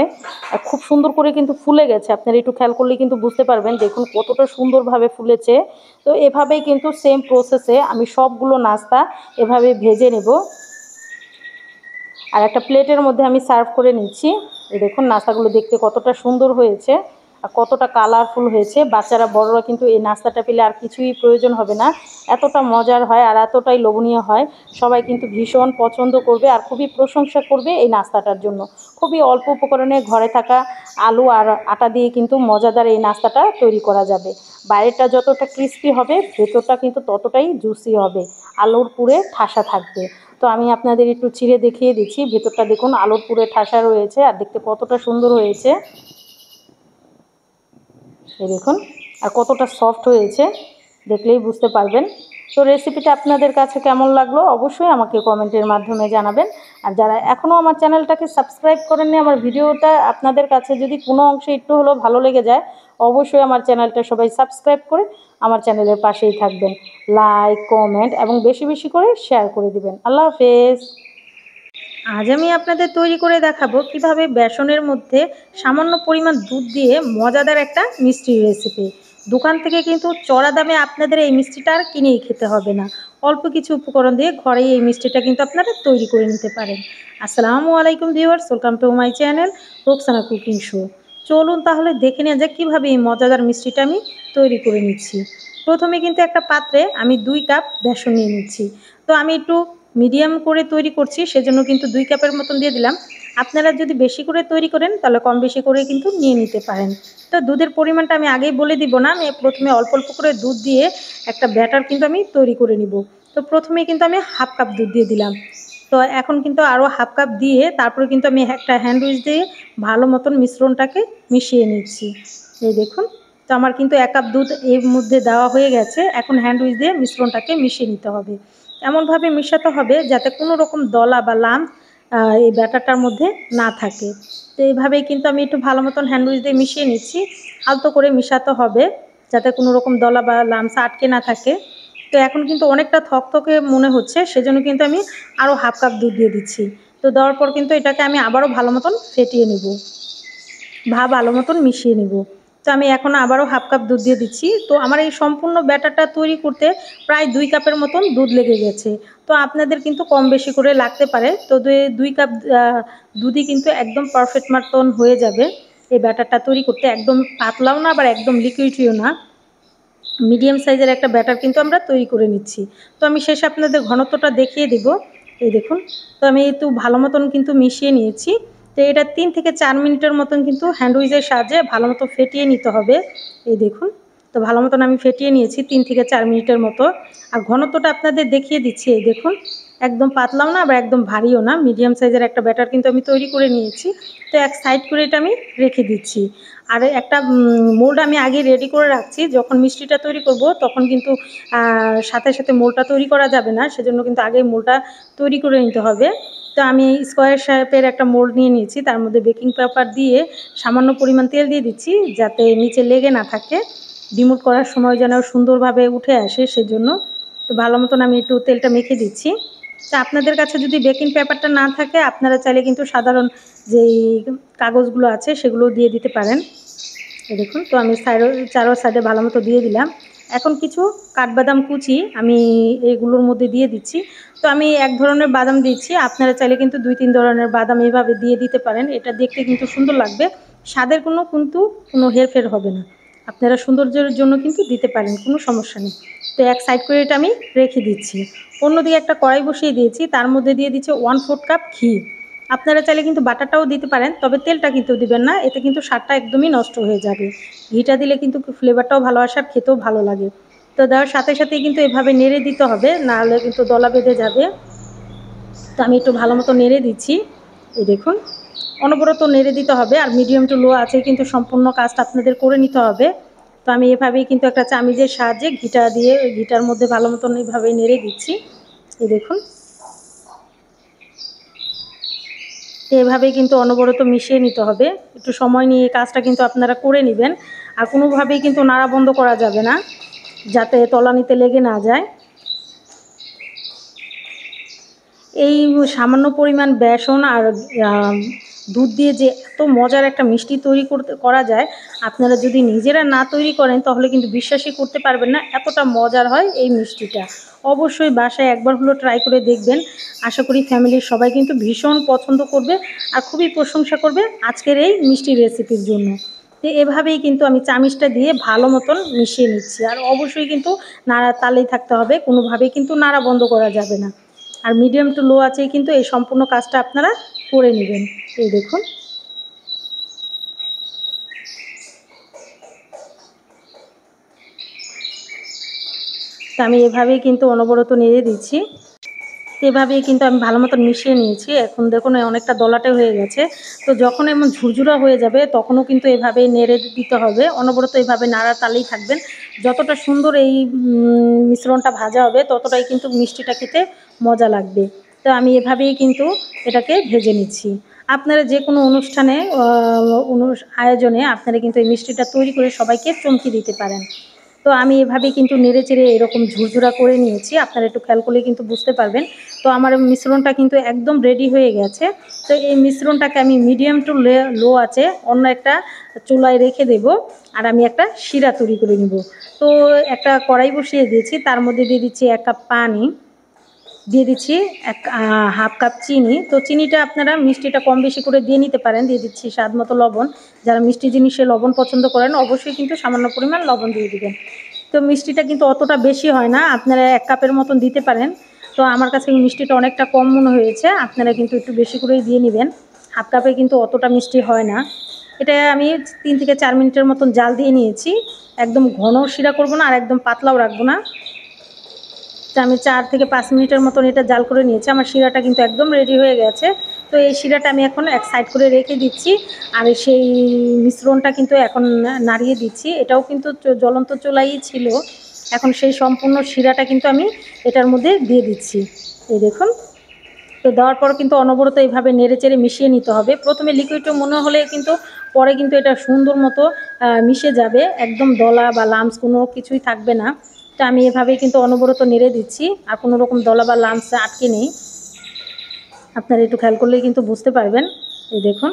আর খুব সুন্দর করে কিন্তু ফুলে গেছে। আপনারা একটু খেয়াল করলে কিন্তু বুঝতে পারবেন, দেখুন কতটা সুন্দরভাবে ফুলেছে। তো এভাবেই কিন্তু সেম প্রসেসে আমি সবগুলো নাস্তা এভাবে ভেজে নেব। আর একটা প্লেটের মধ্যে আমি সার্ভ করে নিচ্ছি। এই দেখুন নাস্তাগুলো দেখতে কতটা সুন্দর হয়েছে আর কতটা কালারফুল হয়েছে। বাচ্চারা বড়রা কিন্তু এই নাস্তাটা পেলে আর কিছুই প্রয়োজন হবে না, এতটা মজার হয় আর এতটাই লোভনীয় হয়। সবাই কিন্তু ভীষণ পছন্দ করবে আর খুবই প্রশংসা করবে এই নাস্তাটার জন্য। খুবই অল্প উপকরণে ঘরে থাকা আলু আর আটা দিয়ে কিন্তু মজাদার এই নাস্তাটা তৈরি করা যাবে। বাইরেটা যতটা ক্রিস্পি হবে, ভেতরটা কিন্তু ততটাই জুসি হবে, আলুর পুরে ঠাসা থাকবে। তো আমি আপনাদের একটু চিড়ে দেখিয়ে দিচ্ছি। ভেতরটা দেখুন আলুর পুরে ঠাসা রয়েছে আর দেখতে কতটা সুন্দর হয়েছে। এই দেখুন, আর কতটা সফট হয়েছে দেখলেই বুঝতে পারবেন। তো রেসিপিটা আপনাদের কাছে কেমন লাগলো অবশ্যই আমাকে কমেন্টের মাধ্যমে জানাবেন। আর যারা এখনও আমার চ্যানেলটাকে সাবস্ক্রাইব করেননি, আমার ভিডিওটা আপনাদের কাছে যদি কোনো অংশে একটু হলেও ভালো লেগে যায়, অবশ্যই আমার চ্যানেলটা সবাই সাবস্ক্রাইব করে আমার চ্যানেলের পাশেই থাকবেন। লাইক, কমেন্ট এবং বেশি বেশি করে শেয়ার করে দিবেন। আল্লাহ হাফেজ। আজ আমি আপনাদের তৈরি করে দেখাবো কিভাবে বেসনের মধ্যে সামান্য পরিমাণ দুধ দিয়ে মজাদার একটা মিষ্টির রেসিপি। দোকান থেকে কিন্তু চড়া দামে আপনাদের এই মিষ্টিটা আর কিনেই খেতে হবে না। অল্প কিছু উপকরণ দিয়ে ঘরেই এই মিষ্টিটা কিন্তু আপনারা তৈরি করে নিতে পারেন। আসসালামু আলাইকুম viewers, welcome to my channel Roksana cooking show. চলুন তাহলে দেখে নেওয়া যাক কীভাবে এই মজাদার মিষ্টিটা আমি তৈরি করে নিচ্ছি। প্রথমে কিন্তু একটা পাত্রে আমি 2 কাপ বেসন নিয়ে নিচ্ছি। তো আমি একটু মিডিয়াম করে তৈরি করছি, সেজন্য কিন্তু 2 কাপের মতন দিয়ে দিলাম। আপনারা যদি বেশি করে তৈরি করেন তাহলে কম বেশি করে কিন্তু নিয়ে নিতে পারেন। তো দুধের পরিমাণটা আমি আগেই বলে দিব না, আমি প্রথমে অল্প অল্প করে দুধ দিয়ে একটা ব্যাটার কিন্তু আমি তৈরি করে নিব। তো প্রথমেই কিন্তু আমি হাফ কাপ দুধ দিয়ে দিলাম। তো এখন কিন্তু আরও হাফ কাপ দিয়ে তারপরে কিন্তু আমি একটা হ্যান্ড উইচ দিয়ে ভালো মতন মিশ্রণটাকে মিশিয়ে নিচ্ছি। এই দেখুন, তো আমার কিন্তু 1 কাপ দুধ এর মধ্যে দেওয়া হয়ে গেছে। এখন হ্যান্ড উইচ দিয়ে মিশ্রণটাকে মিশিয়ে নিতে হবে। এমনভাবে মেশাতে হবে যাতে কোনো রকম দলা বা লাম্প এই ব্যাটারটার মধ্যে না থাকে। তো এইভাবেই কিন্তু আমি একটু ভালো মতন হ্যান্ড উইচ দিয়ে মিশিয়ে নিচ্ছি। আলতো করে মিশাতে হবে যাতে কোনো রকম দলা বা লামস আটকে না থাকে। তো এখন কিন্তু অনেকটা থকথকে মনে হচ্ছে, সেজন্য কিন্তু আমি আরও হাফ কাপ দুধ দিয়ে দিচ্ছি। তো দেওয়ার পর কিন্তু এটাকে আমি আবারও ভালো মতন ফেটিয়ে নেব, ভালো মতন মিশিয়ে নেব। তো আমি এখন আবারও হাফ কাপ দুধ দিয়ে দিচ্ছি। তো আমার এই সম্পূর্ণ ব্যাটারটা তৈরি করতে প্রায় 2 কাপের মতন দুধ লেগে গেছে। তো আপনাদের কিন্তু কম বেশি করে লাগতে পারে। তো 2 কাপ দুধই কিন্তু একদম পারফেক্ট মতন হয়ে যাবে এই ব্যাটারটা তৈরি করতে। একদম পাতলাও না, আবার একদম লিকুইডও না, মিডিয়াম সাইজের একটা ব্যাটার কিন্তু আমরা তৈরি করে নিচ্ছি। তো আমি শেষে আপনাদের ঘনত্বটা দেখিয়ে দেব। এই দেখুন, তো আমি একটু ভালো মতন কিন্তু মিশিয়ে নিয়েছি। তো এটা 3 থেকে 4 মিনিটের মতন কিন্তু হ্যান্ড উইচের সাহায্যে ভালো মতো ফেটিয়ে নিতে হবে। এই দেখুন, তো ভালো মতন আমি ফেটিয়ে নিয়েছি 3 থেকে 4 মিনিটের মতো। আর ঘনত্বটা আপনাদের দেখিয়ে দিচ্ছি। এই দেখুন, একদম পাতলাও না, আবার একদম ভারীও না, মিডিয়াম সাইজের একটা ব্যাটার কিন্তু আমি তৈরি করে নিয়েছি। তো এক সাইড করে এটা আমি রেখে দিচ্ছি। আর একটা মোল্ড আমি আগে রেডি করে রাখছি। যখন মিষ্টিটা তৈরি করব তখন কিন্তু সাথে সাথে মোল্ডটা তৈরি করা যাবে না, সেজন্য কিন্তু আগে মোল্ডটা তৈরি করে নিতে হবে। তো আমি স্কোয়ার শেপের একটা মোল্ড নিয়ে নিয়েছি, তার মধ্যে বেকিং পেপার দিয়ে সামান্য পরিমাণ তেল দিয়ে দিচ্ছি যাতে নিচে লেগে না থাকে, ডিমোট করার সময় যেন সুন্দরভাবে উঠে আসে সেজন্য। তো ভালো মতন আমি একটু তেলটা মেখে দিচ্ছি। তা আপনাদের কাছে যদি বেকিং পেপারটা না থাকে আপনারা চাইলে কিন্তু সাধারণ যেই কাগজগুলো আছে সেগুলো দিয়ে দিতে পারেন। এই দেখুন, তো আমি চারো সাইডে ভালো মতো দিয়ে দিলাম। এখন কিছু কাঠবাদাম কুচি আমি এগুলোর মধ্যে দিয়ে দিচ্ছি। তো আমি এক ধরনের বাদাম দিচ্ছি, আপনারা চাইলে কিন্তু 2-3 ধরনের বাদাম এইভাবে দিয়ে দিতে পারেন। এটা দেখতে কিন্তু সুন্দর লাগবে, স্বাদের কোনো হেরফের হবে না। আপনারা সৌন্দর্যের জন্য কিন্তু দিতে পারেন, কোনো সমস্যা নেই। তো এক সাইড করে এটা আমি রেখে দিচ্ছি। অন্যদিকে একটা কড়াই বসিয়ে দিয়েছি, তার মধ্যে দিয়ে দিচ্ছি 1/4 কাপ ঘি। আপনারা চাইলে কিন্তু বাটারটাও দিতে পারেন, তবে তেলটা কিন্তু দিবেন না, এতে কিন্তু স্বাদটা একদমই নষ্ট হয়ে যাবে। ঘিটা দিলে কিন্তু ফ্লেভারটাও ভালো আসে আর খেতেও ভালো লাগে। তো দেওয়ার সাথে সাথেই কিন্তু এভাবে নেড়ে দিতে হবে, নাহলে কিন্তু দলা বেঁধে যাবে। তো আমি একটু ভালো মতো নেড়ে দিচ্ছি। এই দেখুন, অনবরত নেড়ে দিতে হবে, আর মিডিয়াম টু লো আছে কিন্তু সম্পূর্ণ কাজটা আপনাদের করে নিতে হবে। তো আমি এভাবেই কিন্তু একটা চামিচের সাহায্যে ঘিটার মধ্যে ভালো মতন এইভাবে নেড়ে দিচ্ছি। এই দেখুন, তো এভাবেই কিন্তু অনবরত মিশিয়ে নিতে হবে। একটু সময় নিয়ে এই কাজটা কিন্তু আপনারা করে নেবেন। আর কোনোভাবেই কিন্তু নাড়া বন্ধ করা যাবে না, যাতে তলানিতে লেগে না যায়। এই সামান্য পরিমাণ বেসন আর দুধ দিয়ে যে এত মজার একটা মিষ্টি তৈরি করা যায়, আপনারা যদি নিজেরা না তৈরি করেন তাহলে কিন্তু বিশ্বাসই করতে পারবেন না এতটা মজার হয় এই মিষ্টিটা। অবশ্যই বাসায় একবার হলেও ট্রাই করে দেখবেন। আশা করি ফ্যামিলির সবাই কিন্তু ভীষণ পছন্দ করবে আর খুবই প্রশংসা করবে আজকের এই মিষ্টির রেসিপির জন্য। তো এভাবেই কিন্তু আমি চামিচটা দিয়ে ভালো মতন মিশিয়ে নিচ্ছি। আর অবশ্যই কিন্তু নাড়া তালেই থাকতে হবে, কোনোভাবেই কিন্তু নাড়া বন্ধ করা যাবে না। আর মিডিয়াম টু লো আঁচেই কিন্তু এই সম্পূর্ণ কাজটা আপনারা করে নেবেন। এই দেখুন, তো আমি এভাবেই কিন্তু অনবরত নেড়ে দিচ্ছি। তো এভাবেই কিন্তু আমি ভালো মতো মিশিয়ে নিয়েছি। এখন দেখুন অনেকটা দলাটে হয়ে গেছে। তো যখন এমন ঝুরঝুরা হয়ে যাবে তখনও কিন্তু এভাবেই নেড়ে দিতে হবে, অনবরত এভাবে নাড়ার তালেই থাকবেন। যতটা সুন্দর এই মিশ্রণটা ভাজা হবে ততটাই কিন্তু মিষ্টিটা খেতে মজা লাগবে। তো আমি এভাবেই কিন্তু এটাকে ভেজে নিচ্ছি। আপনারা যে কোনো অনুষ্ঠানে আয়োজনে আপনারা কিন্তু এই মিষ্টিটা তৈরি করে সবাইকে চমকে দিতে পারেন। তো আমি এভাবেই কিন্তু নেড়েচেড়ে এরকম ঝুরঝুরা করে নিয়েছি। আপনারা একটু খেয়াল করলে কিন্তু বুঝতে পারবেন। তো আমার মিশ্রণটা কিন্তু একদম রেডি হয়ে গেছে। তো এই মিশ্রণটাকে আমি মিডিয়াম টু লো আছে অন্য একটা চুলায় রেখে দেব। আর আমি একটা শিরা তৈরি করে নেব। তো একটা কড়াই বসিয়ে দিয়েছি, তার মধ্যে দিয়ে দিচ্ছি 1 কাপ পানি, দিয়ে দিচ্ছি হাফ কাপ চিনি। তো চিনিটা আপনারা মিষ্টিটা কম বেশি করে দিয়ে নিতে পারেন। দিয়ে দিচ্ছি স্বাদ মতো লবণ। যারা মিষ্টি জিনিসে লবণ পছন্দ করেন অবশ্যই কিন্তু সামান্য পরিমাণ লবণ দিয়ে দিবেন। তো মিষ্টিটা কিন্তু অতটা বেশি হয় না, আপনারা 1 কাপের মতন দিতে পারেন। তো আমার কাছে মিষ্টিটা অনেকটা কম মনে হয়েছে, আপনারা কিন্তু একটু বেশি করেই দিয়ে নেবেন। হাফ কাপে কিন্তু অতটা মিষ্টি হয় না। এটা আমি 3 থেকে 4 মিনিটের মতন জাল দিয়ে নিয়েছি। একদম ঘন শিরা করব না আর একদম পাতলাও রাখবো না। তো আমি 4 থেকে 5 মিনিটের মতন এটা জাল করে নিয়েছি। আমার শিরাটা কিন্তু একদম রেডি হয়ে গেছে। তো এই শিরাটা আমি এখন এক সাইড করে রেখে দিচ্ছি। আর সেই মিশ্রণটা কিন্তু এখন নাড়িয়ে দিচ্ছি। এটাও কিন্তু জ্বলন্ত চুলাই ছিল। এখন সেই সম্পূর্ণ শিরাটা কিন্তু আমি এটার মধ্যে দিয়ে দিচ্ছি। এই দেখুন, তো দেওয়ার পর কিন্তু অনবরত এইভাবে নেড়েচেড়ে মিশিয়ে নিতে হবে। প্রথমে লিকুইডটা মনে হলে কিন্তু পরে কিন্তু এটা সুন্দর মতো মিশে যাবে, একদম দলা বা লামস কোনো কিছুই থাকবে না। তো আমি এভাবেই কিন্তু অনবরত নেড়ে দিচ্ছি, আর কোনো রকম দলা বা লামস আটকে নেই। আপনারা একটু খেয়াল করলেই কিন্তু বুঝতে পারবেন। এই দেখুন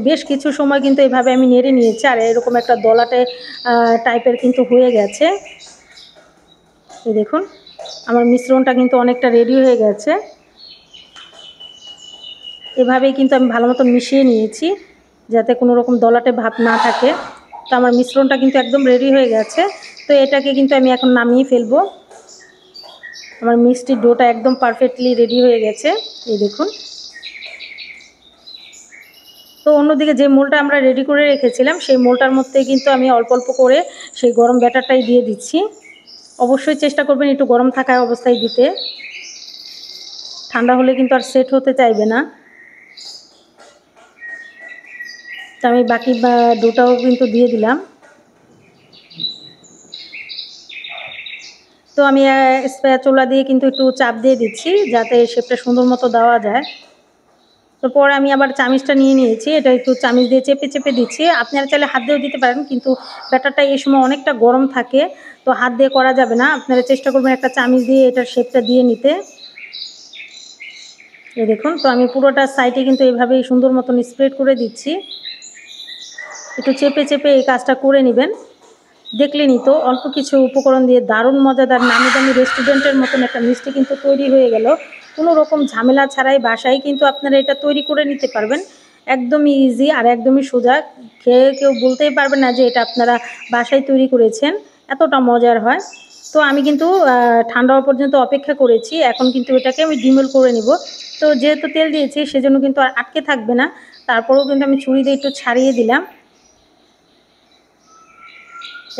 বেশ কিছু সময় কিন্তু এভাবে আমি নেড়ে নিয়েছি, আর এরকম একটা দলাটে টাইপের কিন্তু হয়ে গেছে। এই দেখুন আমার মিশ্রণটা কিন্তু অনেকটা রেডি হয়ে গেছে। এভাবেই কিন্তু আমি ভালো মতো মিশিয়ে নিয়েছি যাতে কোনো রকম দলাটে ভাব না থাকে। তো আমার মিশ্রণটা কিন্তু একদম রেডি হয়ে গেছে। তো এটাকে কিন্তু আমি এখন নামিয়ে ফেলবো। আমার মিষ্টির ডোটা একদম পারফেক্টলি রেডি হয়ে গেছে। এই দেখুন। তো অন্যদিকে যে মোলটা আমরা রেডি করে রেখেছিলাম সেই মোলটার মধ্যে কিন্তু আমি অল্প অল্প করে সেই গরম ব্যাটারটাই দিয়ে দিচ্ছি। অবশ্যই চেষ্টা করবেন একটু গরম থাকা অবস্থায় দিতে, ঠান্ডা হলে কিন্তু আর সেট হতে চাইবে না। তো আমি বাকি ডোটাও কিন্তু দিয়ে দিলাম। তো আমি স্প্যাচুলা দিয়ে কিন্তু একটু চাপ দিয়ে দিচ্ছি যাতে শেপটা সুন্দর মতো দেওয়া যায়। তো পরে আমি আবার চামিচটা নিয়ে নিয়েছি, এটা একটু চামিচ দিয়ে চেপে চেপে দিচ্ছি। আপনারা চাইলে হাত দিয়েও দিতে পারেন, কিন্তু ব্যাটারটা এই সময় অনেকটা গরম থাকে, তো হাত দিয়ে করা যাবে না। আপনারা চেষ্টা করবেন একটা চামিচ দিয়ে এটার শেপটা দিয়ে নিতে। এই দেখুন, তো আমি পুরোটা সাইডে কিন্তু এইভাবেই সুন্দর মতন স্প্রেড করে দিচ্ছি। একটু চেপে চেপে এই কাজটা করে নেবেন। দেখলেনই তো অল্প কিছু উপকরণ দিয়ে দারুণ মজাদার নামি দামি রেস্টুরেন্টের মতন একটা মিষ্টি কিন্তু তৈরি হয়ে গেল। কোনো রকম ঝামেলা ছাড়াই বাসায় কিন্তু আপনারা এটা তৈরি করে নিতে পারবেন। একদমই ইজি আর একদমই সোজা। খেয়ে কেউ বলতেই পারবে না যে এটা আপনারা বাসায় তৈরি করেছেন, এতটা মজার হয়। তো আমি কিন্তু ঠান্ডা হওয়া পর্যন্ত অপেক্ষা করেছি। এখন কিন্তু এটাকে আমি ডিমোল করে নিব। তো যেহেতু তেল দিয়েছি সেজন্য কিন্তু আর আটকে থাকবে না। তারপরেও কিন্তু আমি ছুরি দিয়ে একটু ছাড়িয়ে দিলাম।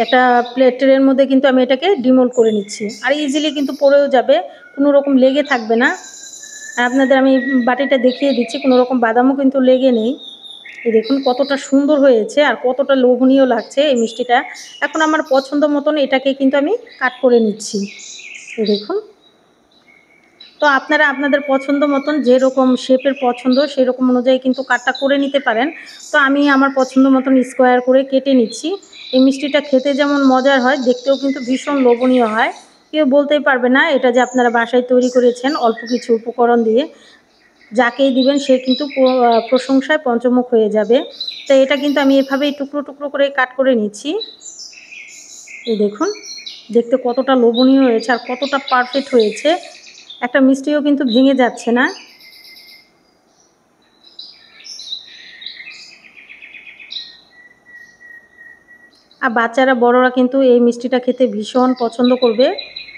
একটা ট্রের মধ্যে কিন্তু আমি এটাকে ডিমোল্ড করে নিচ্ছি, আর ইজিলি কিন্তু পড়েও যাবে, কোনো রকম লেগে থাকবে না। আর আপনাদের আমি বাটিটা দেখিয়ে দিচ্ছি, কোনো রকম বাদামও কিন্তু লেগে নেই। এই দেখুন কতটা সুন্দর হয়েছে আর কতটা লোভনীয় লাগছে এই মিষ্টিটা। এখন আমার পছন্দ মতন এটাকে কিন্তু আমি কাট করে নিচ্ছি। এই দেখুন। তো আপনারা আপনাদের পছন্দ মতন যেরকম শেপের পছন্দ সেই রকম অনুযায়ী কিন্তু কাটটা করে নিতে পারেন। তো আমি আমার পছন্দ মতন স্কোয়ার করে কেটে নিচ্ছি। এই মিষ্টিটা খেতে যেমন মজার হয়, দেখতেও কিন্তু ভীষণ লোভনীয় হয়। কেউ বলতেই পারবে না এটা যে আপনারা বাসায় তৈরি করেছেন অল্প কিছু উপকরণ দিয়ে। যাকেই দিবেন সে কিন্তু প্রশংসায় পঞ্চমুখ হয়ে যাবে। তো এটা কিন্তু আমি এভাবেই টুকরো টুকরো করে কাট করে নিচ্ছি। এই দেখুন দেখতে কতটা লোভনীয় হয়েছে আর কতটা পারফেক্ট হয়েছে। একটা মিষ্টিও কিন্তু ভেঙে যাচ্ছে না। আর বাচ্চারা বড়রা কিন্তু এই মিষ্টিটা খেতে ভীষণ পছন্দ করবে।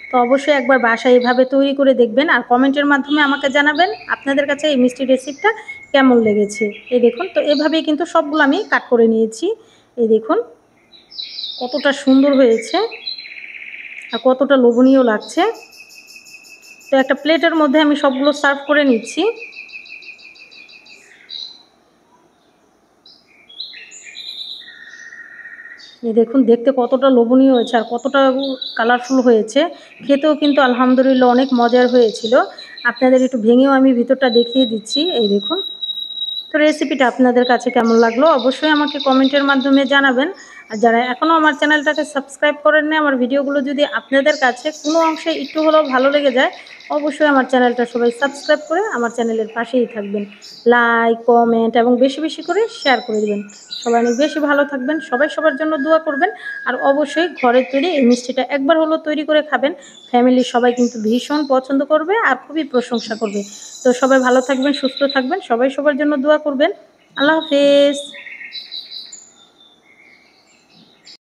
তো অবশ্যই একবার বাসায় এভাবে তৈরি করে দেখবেন, আর কমেন্টের মাধ্যমে আমাকে জানাবেন আপনাদের কাছে এই মিষ্টির রেসিপিটা কেমন লেগেছে। এই দেখুন, তো এভাবেই কিন্তু সবগুলো আমি কাট করে নিয়েছি। এই দেখুন কতটা সুন্দর হয়েছে আর কতটা লোভনীয় লাগছে। তো একটা প্লেটের মধ্যে আমি সবগুলো সার্ভ করে নিচ্ছি। এই দেখুন দেখতে কতটা লোভনীয় হয়েছে আর কতটা কালারফুল হয়েছে। খেতেও কিন্তু আলহামদুলিল্লাহ অনেক মজার হয়েছিল। আপনাদের একটু ভেঙেও আমি ভিতরটা দেখিয়ে দিচ্ছি। এই দেখুন। তো রেসিপিটা আপনাদের কাছে কেমন লাগলো অবশ্যই আমাকে কমেন্টের মাধ্যমে জানাবেন। আর যারা এখনও আমার চ্যানেলটাকে সাবস্ক্রাইব করেননি, আমার ভিডিওগুলো যদি আপনাদের কাছে কোনো অংশে একটু হলেও ভালো লেগে যায়, অবশ্যই আমার চ্যানেলটা সবাই সাবস্ক্রাইব করে আমার চ্যানেলের পাশেই থাকবেন। লাইক, কমেন্ট এবং বেশি বেশি করে শেয়ার করে দেবেন। সবাই অনেক বেশি ভালো থাকবেন, সবাই সবার জন্য দোয়া করবেন। আর অবশ্যই ঘরের তৈরি এই মিষ্টিটা একবার হলেও তৈরি করে খাবেন। ফ্যামিলির সবাই কিন্তু ভীষণ পছন্দ করবে আর খুবই প্রশংসা করবে। তো সবাই ভালো থাকবেন, সুস্থ থাকবেন, সবাই সবার জন্য দোয়া করবেন। আল্লাহ হাফেজ।